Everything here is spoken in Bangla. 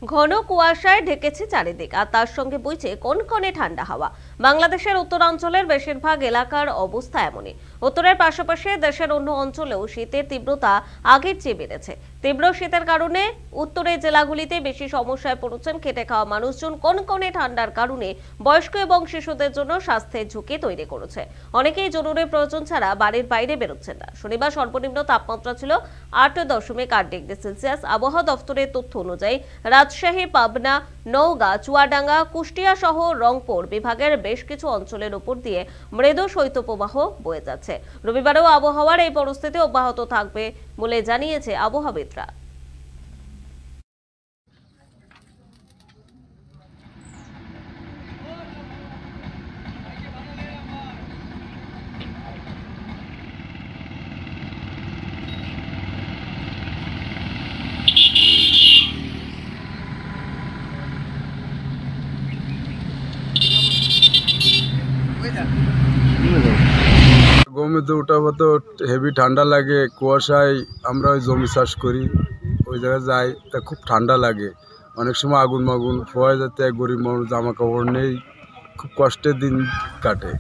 ঘন কুয়াশায় ঢেকেছে চারিদিক আর তার সঙ্গে বইছে কনকনে ঠান্ডা হাওয়া। বাংলাদেশের উত্তরাঞ্চলের বেশিরভাগ এলাকার অবস্থা এমনই। উত্তরের পাশাপাশি দেশের অন্য অঞ্চলেও শীতের তীব্রতা আগের চেয়ে বেড়েছে। তীব্র শীতের কারণে উত্তরের জেলাগুলিতে বেশি সমস্যায় পড়েছেন খেটে খাওয়া মানুষজন। কনকনে ঠান্ডার কারণে বয়স্ক এবং শিশুদের জন্য স্বাস্থ্যের ঝুঁকি তৈরি করেছে। অনেকেই জরুরি প্রয়োজন ছাড়া বাড়ির বাইরে বেরোচ্ছেন না। শনিবার সর্বনিম্ন তাপমাত্রা ছিল 8.8 ডিগ্রি সেলসিয়াস। আবহাওয়া দফতরের তথ্য অনুযায়ী রাজশাহী, পাবনা, নওগাঁ, চুয়াডাঙ্গা, কুষ্টিয়া সহ রংপুর বিভাগের বেশ কিছু অঞ্চলের উপর দিয়ে মৃদু শৈত্যপ্রবাহ বয়ে যাচ্ছে। রবিবারেও আবহাওয়ার এই পরিস্থিতি অব্যাহত থাকবে বলে জানিয়েছে আবহাওয়াবিদরা। গরমে ওঠা তো হেভি ঠান্ডা লাগে। কুয়াশায় আমরা ওই জমি চাষ করি, ওই জায়গায় যাই, তা খুব ঠান্ডা লাগে। অনেক সময় আগুন মাগুন ফোয়া যাতে গরিব মানুষ জামা কাপড় নেই, খুব কষ্টের দিন কাটে।